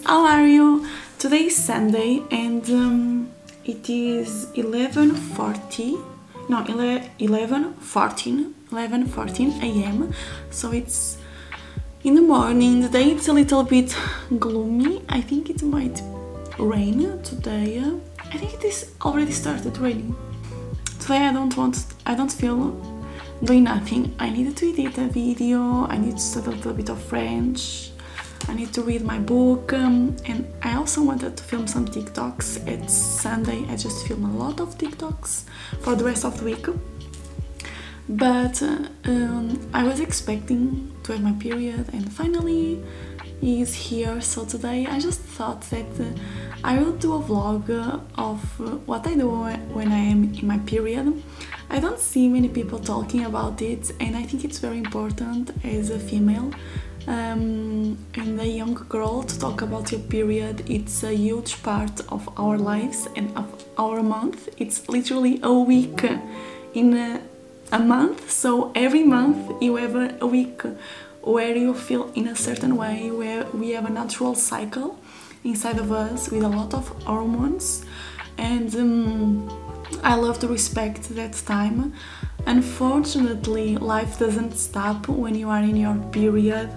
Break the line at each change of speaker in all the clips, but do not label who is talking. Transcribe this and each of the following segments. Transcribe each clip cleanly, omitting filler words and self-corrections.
how are you? Today is Sunday and it is 11:14 a.m. so it's in the morning. The day it's a little bit gloomy. I think it might rain today. I think it is already started raining. Today I don't feel doing nothing. I needed to edit a video, I need to study a little bit of French, I need to read my book, and I also wanted to film some TikToks. It's Sunday, I just film a lot of TikToks for the rest of the week. But I was expecting to have my period and finally is here. So today I just thought that I will do a vlog of what I do when I am in my period. I don't see many people talking about it, and I think it's very important as a female and a young girl to talk about your period. It's a huge part of our lives and of our month. It's literally a week in a month, so every month you have a week where you feel in a certain way, where we have a natural cycle inside of us with a lot of hormones, and I love to respect that time. Unfortunately, life doesn't stop when you are in your period,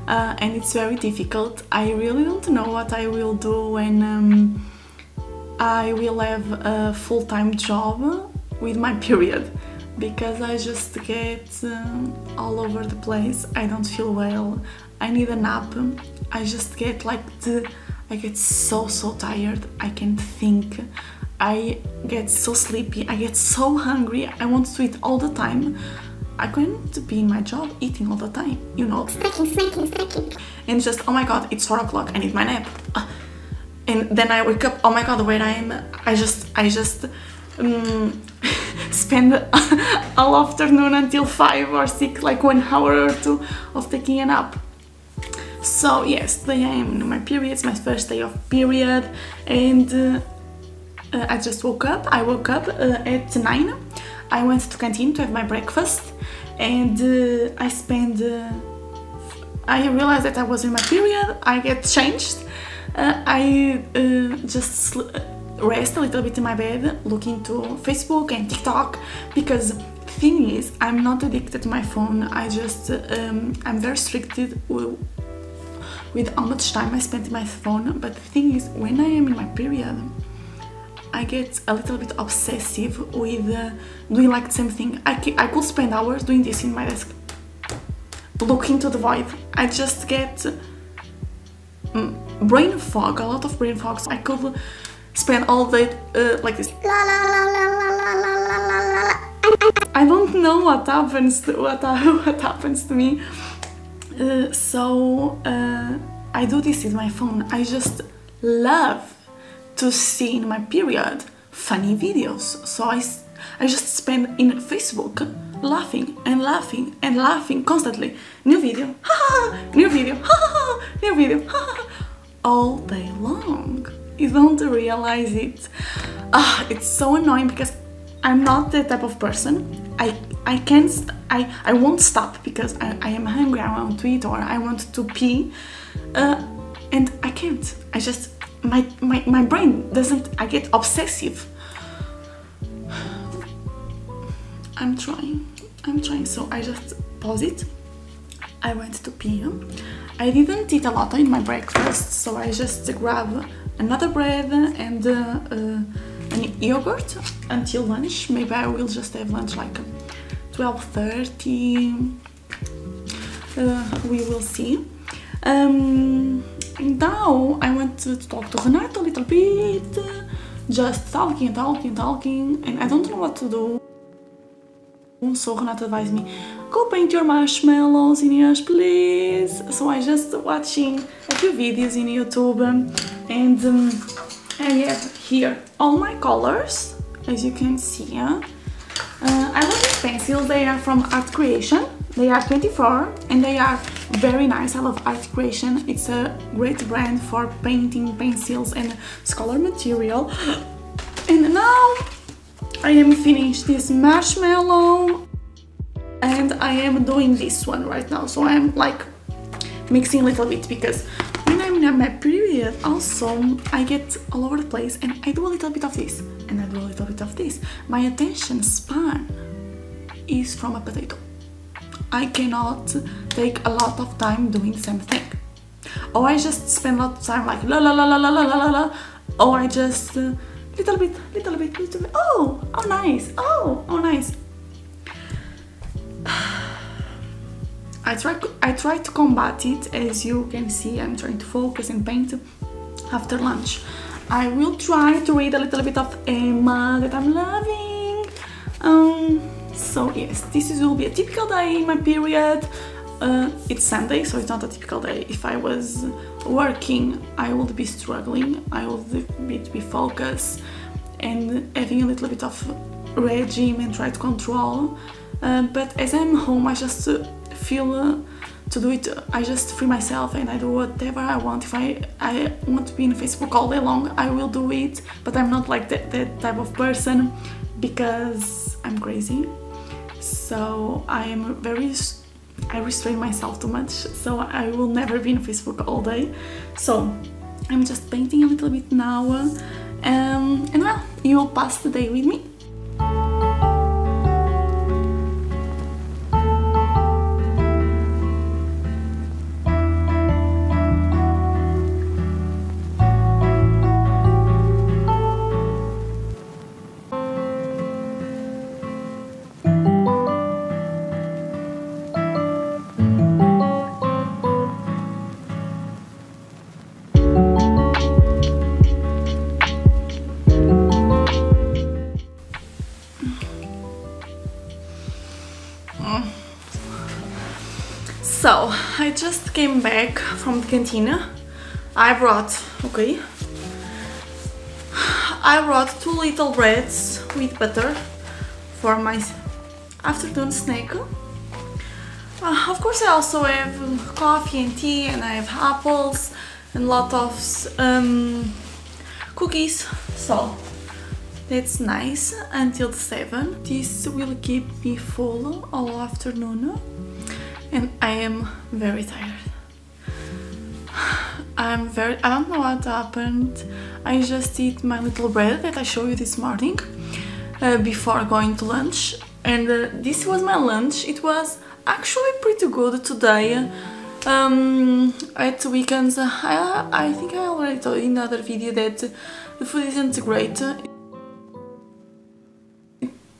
and it's very difficult. I really don't know what I will do when I will have a full-time job with my period, because I just get all over the place. I don't feel well, I need a nap. I just get like I get so tired, I can't think, I get so sleepy, I get so hungry, I want to eat all the time. I can't be in my job eating all the time, you know, snacking. And just, oh my god, it's 4 o'clock, I need my nap. And then I wake up, oh my god, where I am, I just spend all afternoon until 5 or 6, like 1 hour or 2 of taking a nap. So yes, today I am in my period. It's my first day of period, and I just woke up. I woke up at 9. I went to canteen to have my breakfast, and I realized that I was in my period. I get changed. I just rest a little bit in my bed, looking to Facebook and TikTok, because the thing is, I'm not addicted to my phone. I just I'm very restricted with how much time I spend in my phone. But the thing is, when I am in my period, I get a little bit obsessive with doing like the same thing. I could spend hours doing this in my desk, looking to the void. I just get brain fog, a lot of brain fog. So I could spend all day like this. I don't know what happens to me. So I do this with my phone. I just love to see in my period funny videos. So I just spend in Facebook laughing and laughing and laughing constantly. New video, new video, new video, all day long. You don't realize it. It's so annoying because I'm not that type of person. I won't stop because I am hungry, I want to eat, or I want to pee, and I can't. I just, my brain doesn't, I get obsessive. I'm trying, so I just pause it. I went to pee. I didn't eat a lot in my breakfast, so I just grab another bread and an yogurt until lunch. Maybe I will just have lunch like 12:30. We will see. Now I want to talk to Renata a little bit, just talking, and I don't know what to do. So Renata advised me, go paint your marshmallows, Inês, please. So I just watching a few videos in YouTube, and I have here all my colors, as you can see. I love these pencils. They are from Art Creation. They are 24 and they are very nice. I love Art Creation. It's a great brand for painting pencils and scholar material. And now I am finished this marshmallow and I am doing this one right now. So I am like mixing a little bit, because when I'm when I'm my period, also I get all over the place and I do a little bit of this and I do a little bit of this. My attention span is from a potato. I cannot take a lot of time doing the same thing. Or I just spend a lot of time like la la la la la la la la, or I just little bit, oh nice, oh nice. I try to combat it. As you can see, I'm trying to focus and paint after lunch. I will try to read a little bit of Emma that I'm loving. So yes, will be a typical day in my period. It's Sunday, so it's not a typical day. If I was working, I would be struggling. I would be focused and having a little bit of regime and try to control. But as I'm home, I just feel to do it. I just free myself and I do whatever I want. If I want to be in Facebook all day long, I will do it. But I'm not like that type of person because I'm crazy. So I restrain myself too much. So I will never be in Facebook all day. So I'm just painting a little bit now. And well, you will pass the day with me. So I just came back from the canteen. I brought 2 little breads with butter for my afternoon snack. Of course, I also have coffee and tea, and I have apples and a lot of cookies. So that's nice until 7. This will keep me full all afternoon. And I am very tired. I don't know what happened. I just eat my little bread that I showed you this morning before going to lunch. And this was my lunch. It was actually pretty good today. At weekends, I think I already told in another video that the food isn't great.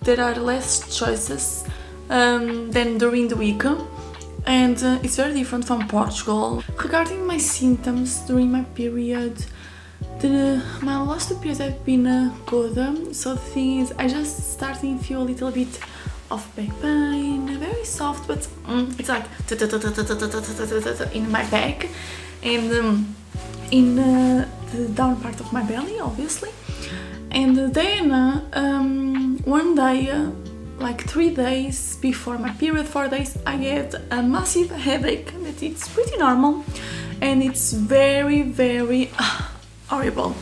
There are less choices than during the week. And it's very different from Portugal. Regarding my symptoms during my period, my last 2 periods have been good. So the thing is, I just starting to feel a little bit of back pain, very soft, but it's like in my back and in the down part of my belly, obviously. And then one day, like 3 days before my period, 4 days, I get a massive headache that it's pretty normal and it's very, very horrible.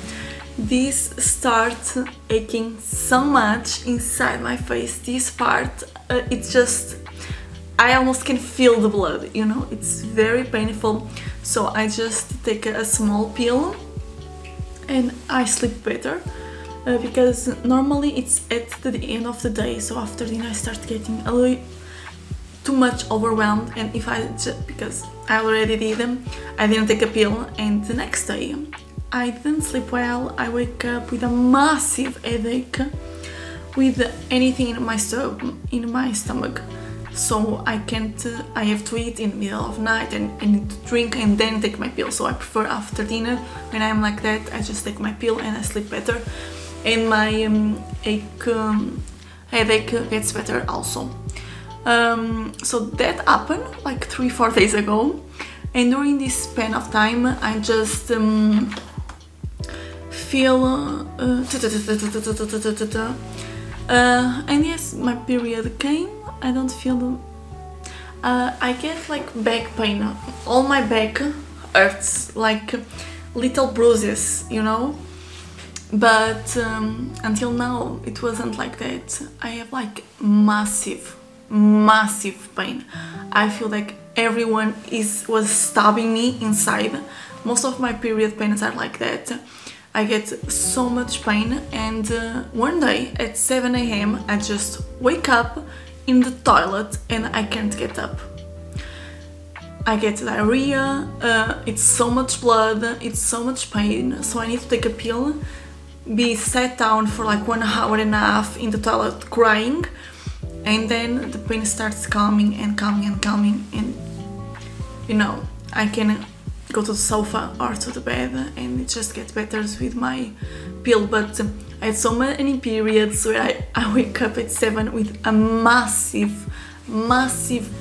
This starts aching so much inside my face. This part, it's just, I almost can feel the blood, you know, it's very painful. So I just take a small pill and I sleep better. Because normally it's at the end of the day, so after dinner I start getting a little too much overwhelmed, and because I already did them, I didn't take a pill, and the next day I didn't sleep well. I wake up with a massive headache, with anything in my stomach. So I have to eat in the middle of the night and I need to drink and then take my pill. So I prefer after dinner, when I'm like that, I just take my pill and I sleep better. And my headache gets better also. So that happened like 3-4 days ago, and during this span of time I just feel and yes, my period came. I don't feel I get like back pain. All my back hurts, like little bruises, you know. But until now it wasn't like that. I have like massive pain. I feel like everyone was stabbing me inside. Most of my period pains are like that. I get so much pain, and one day at 7 AM I just wake up in the toilet and I can't get up. I get diarrhea, it's so much blood, it's so much pain, so I need to take a pill, be sat down for like 1 hour and a half in the toilet crying, and then the pain starts coming and coming and coming, and you know, I can go to the sofa or to the bed and it just gets better with my pill. But I had so many periods where I wake up at 7 with a massive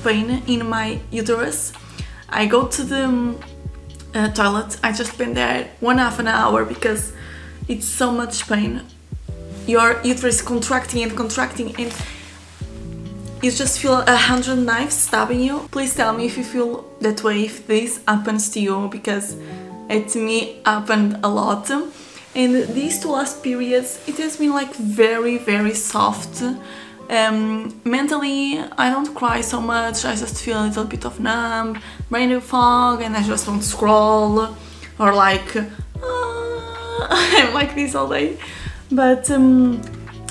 pain in my uterus. I go to the toilet, I just spend there 1/2 an hour because it's so much pain. Your uterus is contracting and contracting, and you just feel 100 knives stabbing you. Please tell me if you feel that way, if this happens to you, because it to me happened a lot. And these 2 last periods, it has been like very soft. Mentally, I don't cry so much, I just feel a little bit of numb, brain fog, and I just want to scroll, or like, I'm like this all day. But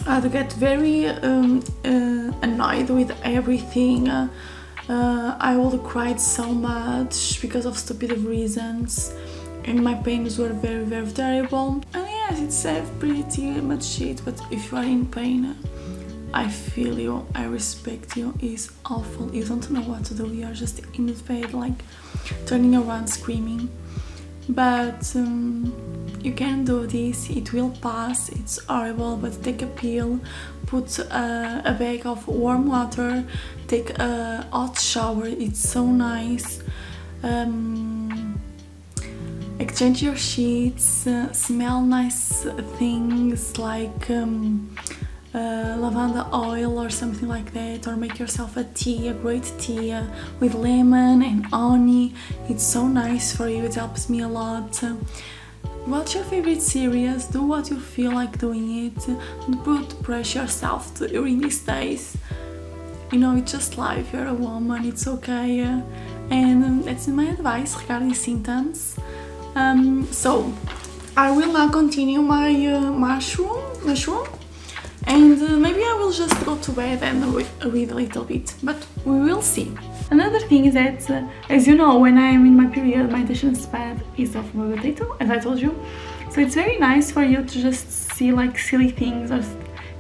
I get very annoyed with everything. I will cry so much because of stupid reasons, and my pains were very terrible. And yes, it's pretty much shit, but if you are in pain, I feel you, I respect you. It's awful, you don't know what to do, you are just in the bed like turning around screaming. But you can do this, it will pass, it's horrible, but take a pill, put a bag of warm water, take a hot shower, it's so nice. Exchange your sheets, smell nice things like lavender oil or something like that, or make yourself a tea, a great tea with lemon and honey. It's so nice for you, it helps me a lot. Watch your favorite series, do what you feel like doing it, don't put pressure yourself during these days. You know, it's just life, you're a woman, it's okay. And that's my advice regarding symptoms. So I will now continue my mushroom, and maybe I will just go to bed and read a little bit, but we will see. Another thing is that, as you know, when I am in my period, my attention span is of a potato, as I told you. So it's very nice for you to just see like silly things, or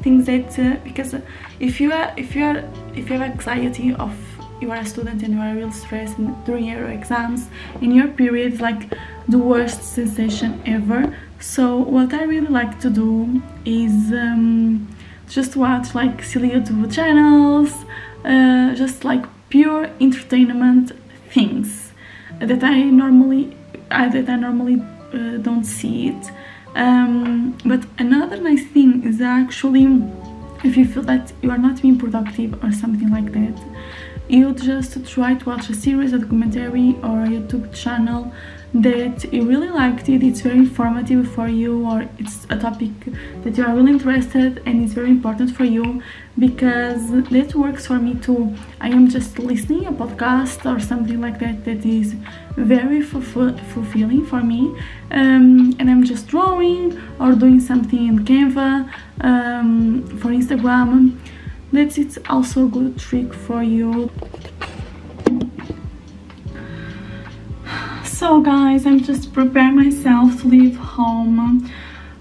things that because if you have anxiety, of you are a student and you are real stressed during your exams, in your period is like the worst sensation ever. So what I really like to do is just watch like silly YouTube channels, just like pure entertainment things that I normally don't see it. But another nice thing is actually, if you feel that you are not being productive or something like that, you just try to watch a series, a documentary, or a YouTube channel that you really liked it, it's very informative for you, or it's a topic that you are really interested and it's very important for you, because that works for me too. I am just listening a podcast or something like that that is very fulfilling for me, and I'm just drawing or doing something in Canva for Instagram. It's also a good trick for you. So guys, I'm just preparing myself to leave home.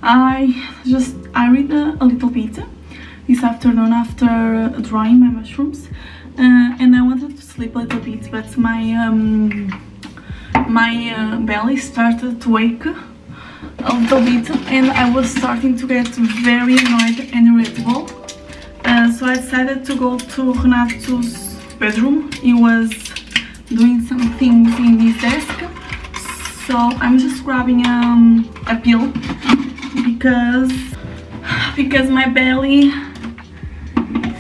I read a little bit this afternoon after drying my mushrooms, and I wanted to sleep a little bit, but my belly started to ache a little bit, and I was starting to get very annoyed and irritable. So I decided to go to Renato's bedroom. He was doing some things in his desk, so I'm just grabbing a pill because my belly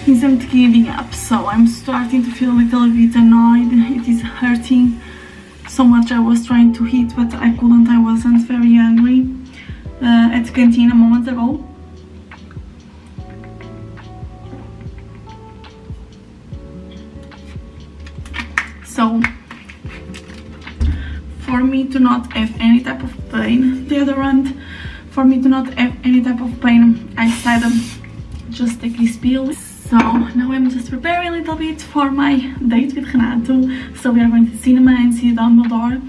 isn't giving up. So I'm starting to feel a little bit annoyed. It is hurting so much. I was trying to eat, but I couldn't. I wasn't very hungry at the canteen a moment ago. So for me to not have any type of pain. Deodorant, for me to not have any type of pain, I decided just take this pill. So now I'm just preparing a little bit for my date with Renato. So we are going to the cinema and see Dumbledore.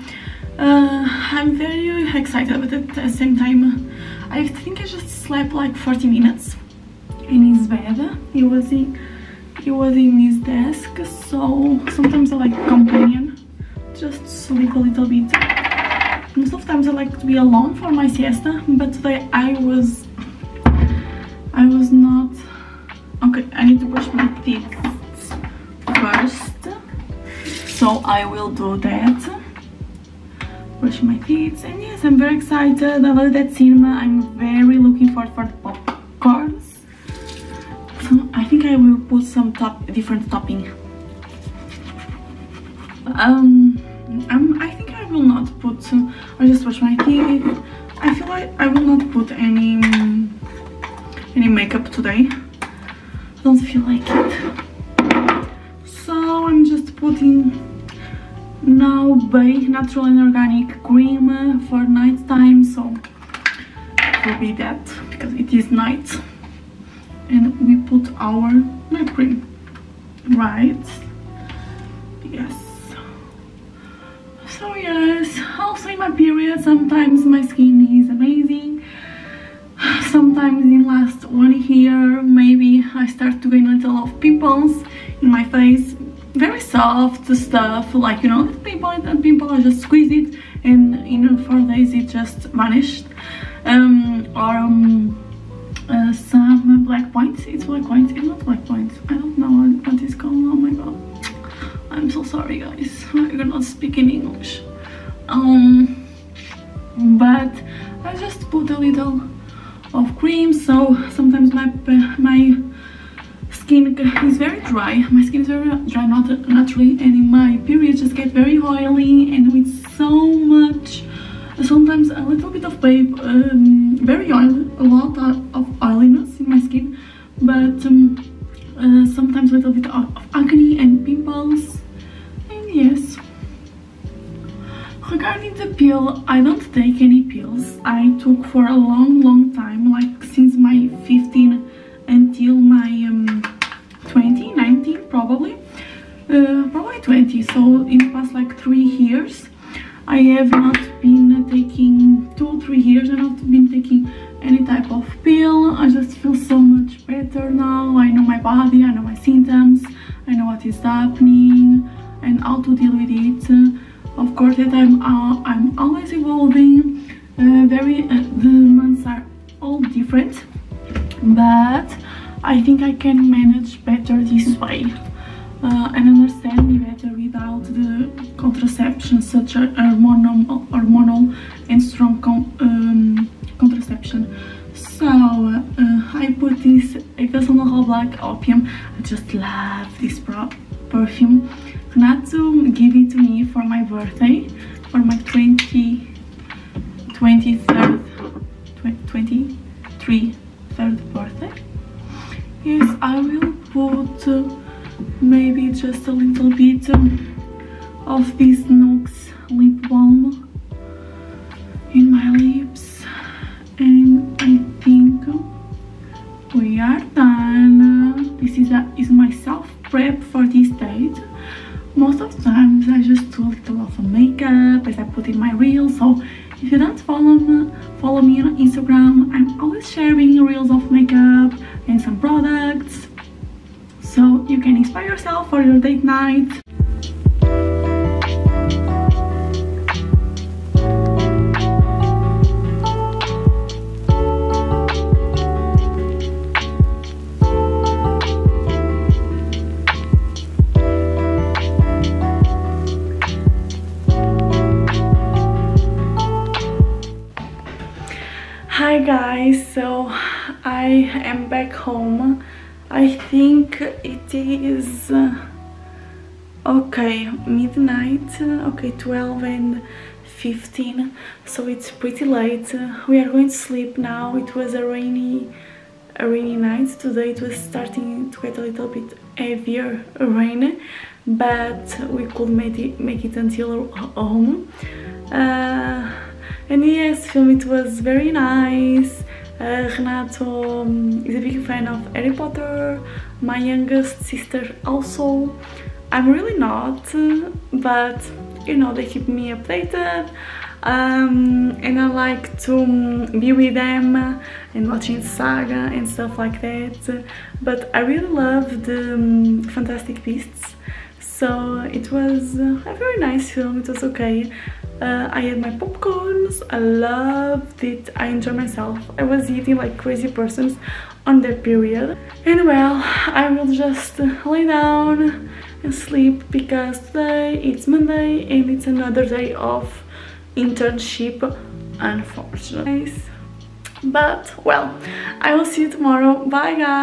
I'm very excited, but at the same time, I think I just slept like 40 minutes in his bed. He was in his desk, so sometimes I like companion, just sleep a little bit. Most of the times I like to be alone for my siesta, but today I was not. Okay, I need to brush my teeth first, so I will do that. Brush my teeth, and yes, I'm very excited. I love that cinema. I'm very looking forward for the popcorns. So I think I will put some different topping. I think I will not put. I just brush my teeth. I feel like I will not put any makeup today. I don't feel like it. So I'm just putting now Bay natural and organic cream for night time. So it will be that because it is night. And we put our night cream, right? Yes. So yes, also in my period, sometimes my skin is amazing. Sometimes in last 1 year, maybe I start to gain a little of pimples in my face. Very soft stuff, like, you know, pimple, I just squeeze it and in 4 days it just vanished. Some black points. It's black points. It's not black points. I don't know what it's called. Oh my god. I'm so sorry, guys. I cannot speak in English. But I just put a little of cream. So sometimes my skin is very dry. My skin is very dry, not naturally, and in my period just get very oily and with so much. Sometimes a little bit of very oily, a lot of oiliness in my skin, but sometimes a little bit of acne and pimples. And yes, regarding the pill, I don't take any pills. I took for a long time, like since my 15 until my 20, 19 probably 20. So in the past like 3 years I have not been taking 2-3 years. I've not been taking any type of pill. I just feel so much better now. I know my body, I know my symptoms, I know what is happening and how to deal with it. Of course that I'm always evolving. The months are all different, but I think I can manage better this way. And understand me better without the contraception, such as hormonal and strong contraception. So I put this Evasanol Black Opium. I just love this perfume. Renato gave it to me for my birthday, for my 23rd birthday. Yes, I will put maybe just a little bit of this NYX lip balm in my lips, and I think we are done. This is my self prep for this date. Most of the times I just do a little of makeup as I put in my reel. So if you don't follow me on Instagram, I'm always sharing reels of makeup and some products, so you can inspire yourself for your date night. Hi guys, so I am back home. I think it is okay, midnight, okay, 12:15, so it's pretty late. We are going to sleep now. It was a rainy night today. It was starting to get a little bit heavier rain, but we could make it until home. And yes, film it was very nice. Renato is a big fan of Harry Potter, my youngest sister also. I'm really not, but you know, they keep me updated, and I like to be with them and watching Saga and stuff like that. But I really love the Fantastic Beasts, so it was a very nice film. It was okay. I had my popcorns, I loved it, I enjoyed myself. I was eating like crazy persons on that period. And well, I will just lay down and sleep because today it's Monday and it's another day of internship, unfortunately. But well, I will see you tomorrow. Bye guys!